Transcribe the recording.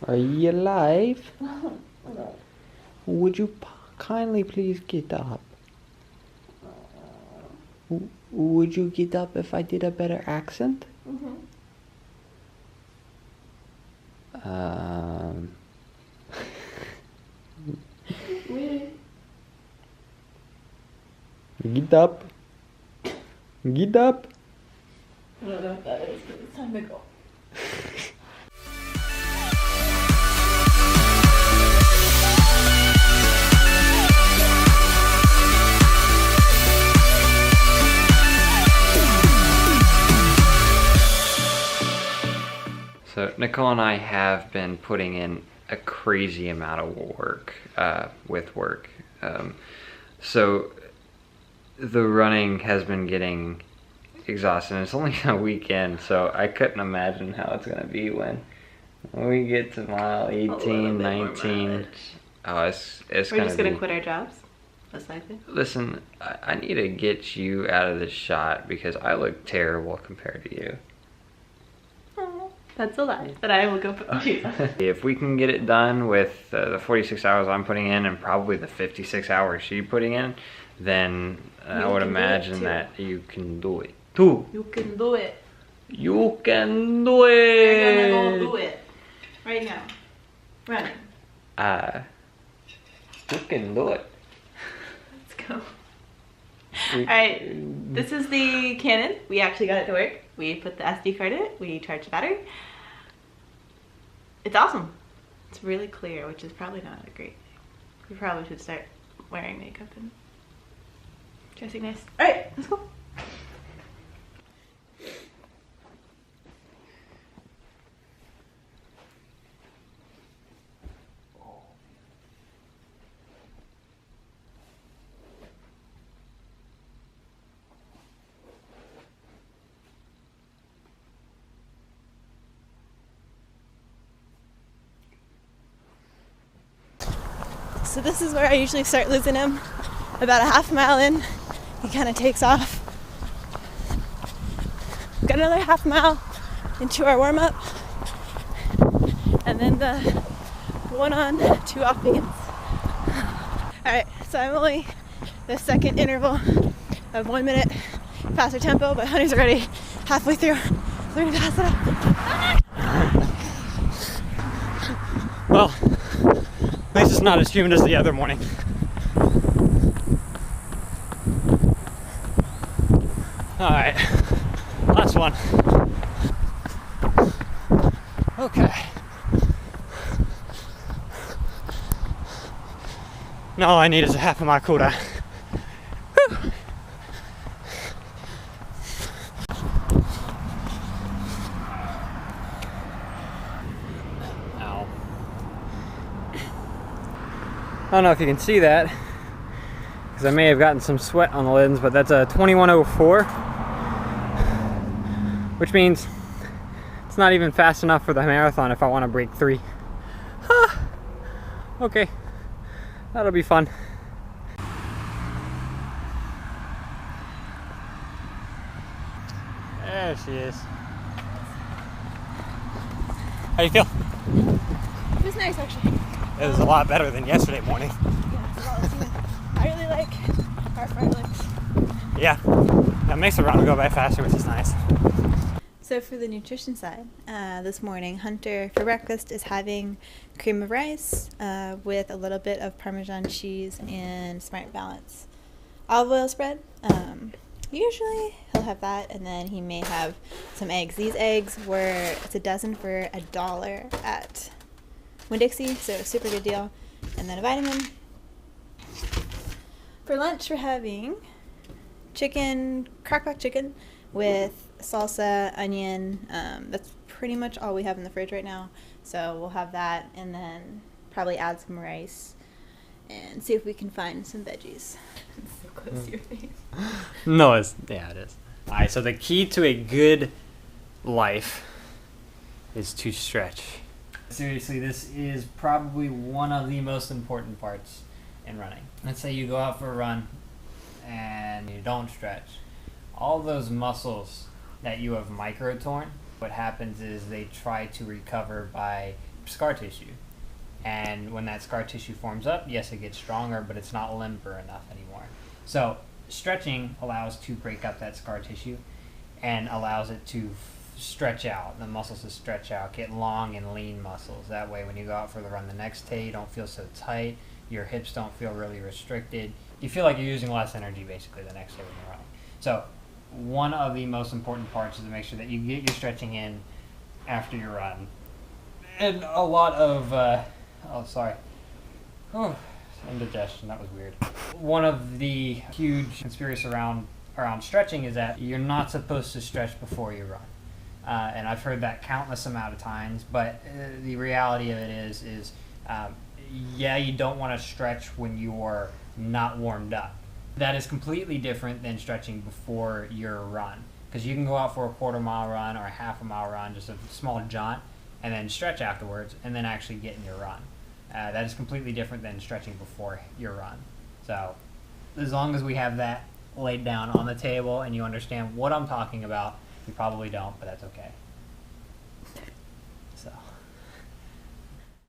Are you alive? Would you kindly please get up? Would you get up if I did a better accent? Get up. Get up. I don't know what that is, but it's time to go. So Nicole and I have been putting in a crazy amount of work with work. So the running has been getting exhausting. It's only a weekend, so I couldn't imagine how it's gonna be when we get to mile 18, 19. Oh, it's We're gonna just gonna be... quit our jobs. That's like it. Listen, I need to get you out of this shot because I look terrible compared to you. That's a lie, but I will go put you. If we can get it done with the 46 hours I'm putting in and probably the 56 hours she's putting in, then I would imagine that you can do it too. You can do it. You can do it. You're gonna go do it. Right now. Running. You can do it. Let's go. Alright, this is the Canon. We actually got it to work. We put the SD card in it. We charged the battery. It's awesome. It's really clear, which is probably not a great thing. We probably should start wearing makeup and dressing nice. Alright, let's go. So this is where I usually start losing him. About a half mile in, he kind of takes off. Got another half mile into our warm-up. And then the 1 on, 2 off begins. Alright, so I'm only the second interval of 1 minute faster tempo, but Honey's already halfway through. We're gonna pass it up. Well, at least it's not as humid as the other morning. Alright, last one. Okay. Now all I need is a half of my cooldown. Whew. Ow. I don't know if you can see that, because I may have gotten some sweat on the lens, but that's a 21:04, which means it's not even fast enough for the marathon if I want to break 3. Okay, that'll be fun. There she is. How you feel? It was nice, actually. It was a lot better than yesterday morning. Yeah, it's a lot less humid. I really like our front legs. Yeah, that makes the run go by faster, which is nice. So for the nutrition side, this morning Hunter for breakfast is having cream of rice with a little bit of Parmesan cheese and Smart Balance olive oil spread. Usually he'll have that, and then he may have some eggs. These eggs it's a dozen for $1 at Winn-Dixie, so a super good deal. And then a vitamin. For lunch we're having chicken, crock-pot chicken with salsa, onion. That's pretty much all we have in the fridge right now. So we'll have that, and then probably add some rice and see if we can find some veggies. It's so close to your face. No, it is. Alright, so the key to a good life is to stretch. Seriously, this is probably one of the most important parts in running. Let's say you go out for a run and you don't stretch. All those muscles that you have micro torn, what happens is they try to recover by scar tissue. And when that scar tissue forms up, yes, it gets stronger, but it's not limber enough anymore. So stretching allows to break up that scar tissue and allows it to stretch out, the muscles to stretch out, get long and lean muscles. That way when you go out for the run the next day, you don't feel so tight, your hips don't feel really restricted. You feel like you're using less energy basically the next day when you're running. So one of the most important parts is to make sure that you get your stretching in after your run. And a lot of, indigestion, that was weird. One of the huge conspiracies around stretching is that you're not supposed to stretch before you run. And I've heard that countless amount of times, but the reality of it is you don't want to stretch when you're not warmed up. That is completely different than stretching before your run, because you can go out for a quarter-mile run or a half-a-mile run, just a small jaunt, and then stretch afterwards, and then actually get in your run. That is completely different than stretching before your run. So as long as we have that laid down on the table and you understand what I'm talking about, you probably don't, but that's okay. So